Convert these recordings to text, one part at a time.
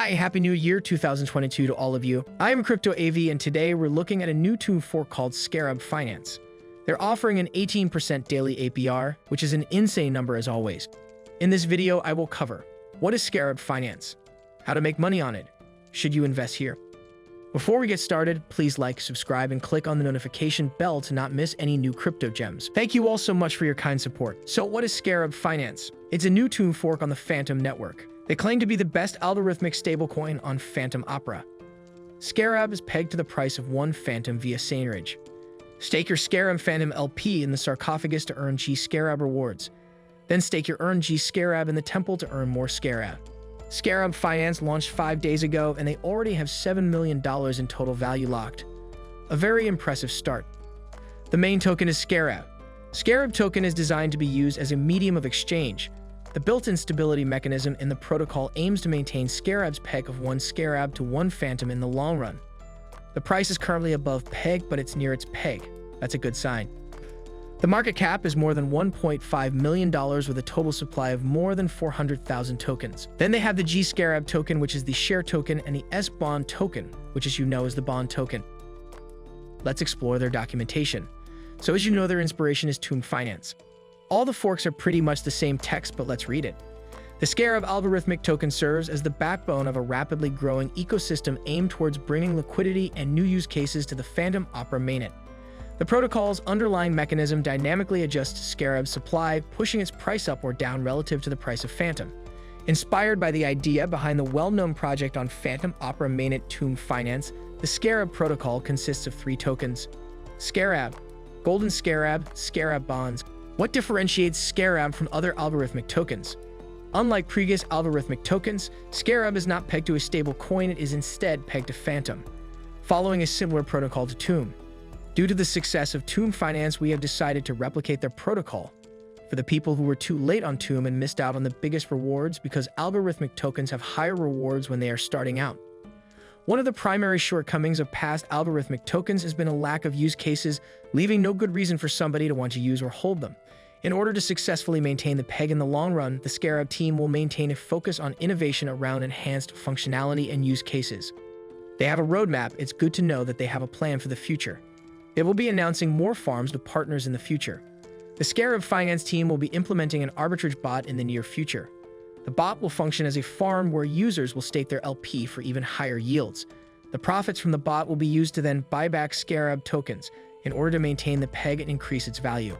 Hi, Happy New Year 2022 to all of you. I am Crypto AV, and today we're looking at a new tool fork called Scarab Finance. They're offering an 18% daily APR, which is an insane number as always. In this video, I will cover what is Scarab Finance, how to make money on it, should you invest here. Before we get started, please like, subscribe, and click on the notification bell to not miss any new crypto gems. Thank you all so much for your kind support. So what is Scarab Finance? It's a new tool fork on the Phantom network. They claim to be the best algorithmic stablecoin on Phantom Opera. Scarab is pegged to the price of one Phantom via Sainridge. Stake your Scarab Phantom LP in the sarcophagus to earn G-Scarab rewards. Then stake your earned G-Scarab in the temple to earn more Scarab. Scarab Finance launched 5 days ago, and they already have $7 million in total value locked. A very impressive start. The main token is Scarab. Scarab token is designed to be used as a medium of exchange. The built-in stability mechanism in the protocol aims to maintain Scarab's peg of one Scarab to one Phantom in the long run. The price is currently above peg, but it's near its peg. That's a good sign. The market cap is more than $1.5 million with a total supply of more than 400,000 tokens. Then they have the G-Scarab token, which is the share token, and the S-Bond token, which as you know is the bond token. Let's explore their documentation. So as you know, their inspiration is Tomb Finance. All the forks are pretty much the same text, but let's read it. The Scarab algorithmic token serves as the backbone of a rapidly growing ecosystem aimed towards bringing liquidity and new use cases to the Phantom Opera mainnet. The protocol's underlying mechanism dynamically adjusts Scarab's supply, pushing its price up or down relative to the price of Phantom. Inspired by the idea behind the well-known project on Phantom Opera mainnet Tomb Finance, the Scarab protocol consists of 3 tokens: Scarab, Golden Scarab, Scarab Bonds. What differentiates Scarab from other algorithmic tokens? Unlike previous algorithmic tokens, Scarab is not pegged to a stable coin, it is instead pegged to Phantom, following a similar protocol to Tomb. Due to the success of Tomb Finance, we have decided to replicate their protocol. For the people who were too late on Tomb and missed out on the biggest rewards, because algorithmic tokens have higher rewards when they are starting out. One of the primary shortcomings of past algorithmic tokens has been a lack of use cases, leaving no good reason for somebody to want to use or hold them. In order to successfully maintain the peg in the long run, the Scarab team will maintain a focus on innovation around enhanced functionality and use cases. They have a roadmap. It's good to know that they have a plan for the future. They will be announcing more farms to partners in the future. The Scarab Finance team will be implementing an arbitrage bot in the near future. The bot will function as a farm where users will stake their LP for even higher yields. The profits from the bot will be used to then buy back Scarab tokens in order to maintain the peg and increase its value.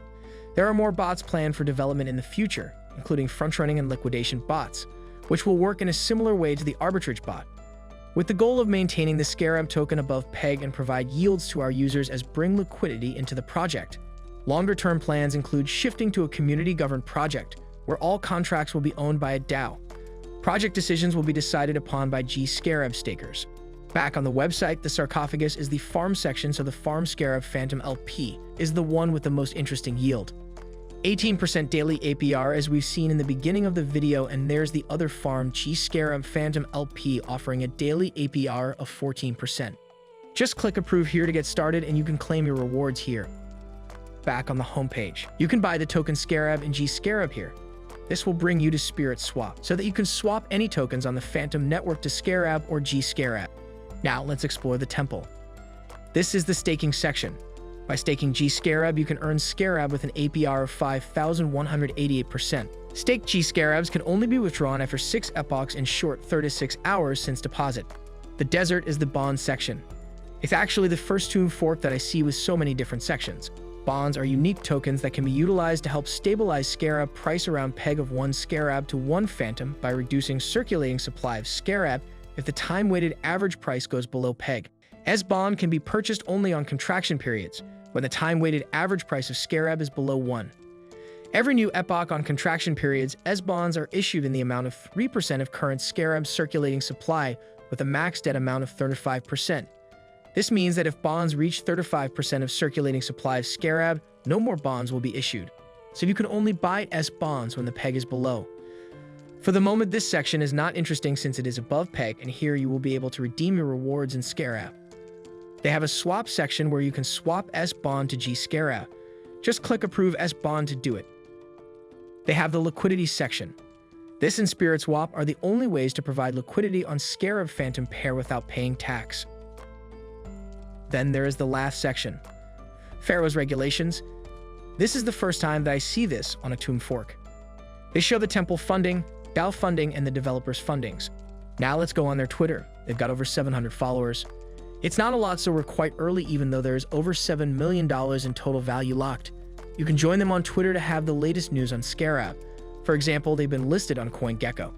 There are more bots planned for development in the future, including front-running and liquidation bots, which will work in a similar way to the arbitrage bot, with the goal of maintaining the Scarab token above peg and provide yields to our users as bring liquidity into the project. Longer-term plans include shifting to a community-governed project, where all contracts will be owned by a DAO. Project decisions will be decided upon by G-Scarab stakers. Back on the website, the sarcophagus is the farm section, so the farm Scarab Phantom LP is the one with the most interesting yield. 18% daily APR as we've seen in the beginning of the video, and there's the other farm G-Scarab Phantom LP offering a daily APR of 14%. Just click approve here to get started and you can claim your rewards here. Back on the homepage, you can buy the token Scarab and G-Scarab here. This will bring you to Spirit Swap so that you can swap any tokens on the Phantom network to Scarab or G-Scarab. Now let's explore the temple. This is the staking section. By staking G-Scarab, you can earn Scarab with an APR of 5,188%. Staked G-Scarabs can only be withdrawn after 6 epochs in short 36 hours since deposit. The desert is the bond section. It's actually the first tool fork that I see with so many different sections. Bonds are unique tokens that can be utilized to help stabilize Scarab price around peg of one Scarab to one Phantom by reducing circulating supply of Scarab if the time-weighted average price goes below peg. S-Bond can be purchased only on contraction periods, when the time-weighted average price of Scarab is below 1. Every new epoch on contraction periods, S-Bonds are issued in the amount of 3% of current Scarab circulating supply with a maxed debt amount of 35%. This means that if bonds reach 35% of circulating supply of Scarab, no more bonds will be issued. So you can only buy S-Bonds when the peg is below. For the moment, this section is not interesting since it is above peg, and here you will be able to redeem your rewards in Scarab. They have a swap section where you can swap S-Bond to G-Scarab. Just click approve S-Bond to do it. They have the liquidity section. This and Spirit Swap are the only ways to provide liquidity on Scarab Phantom pair without paying tax. Then there is the last section, Pharaoh's regulations. This is the first time that I see this on a Tomb fork. They show the temple funding, DAO funding, and the developers' fundings. Now let's go on their Twitter. They've got over 700 followers. It's not a lot, so we're quite early, even though there is over $7 million in total value locked. You can join them on Twitter to have the latest news on Scarab. For example, they've been listed on CoinGecko.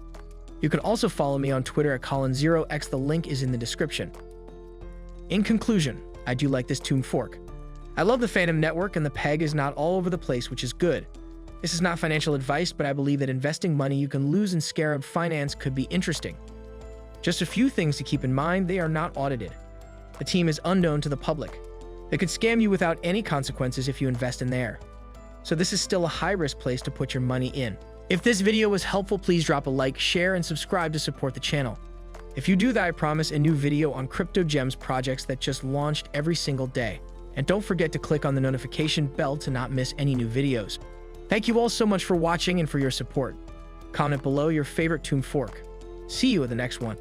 You can also follow me on Twitter at Colin0x. The link is in the description. In conclusion, I do like this Tomb fork. I love the Phantom network, and the peg is not all over the place, which is good. This is not financial advice, but I believe that investing money you can lose in Scarab Finance could be interesting. Just a few things to keep in mind: they are not audited. The team is unknown to the public. They could scam you without any consequences if you invest in there. So this is still a high-risk place to put your money in. If this video was helpful, please drop a like, share, and subscribe to support the channel. If you do that, I promise a new video on crypto gems projects that just launched every single day. And don't forget to click on the notification bell to not miss any new videos. Thank you all so much for watching and for your support. Comment below your favorite Tomb fork. See you in the next one.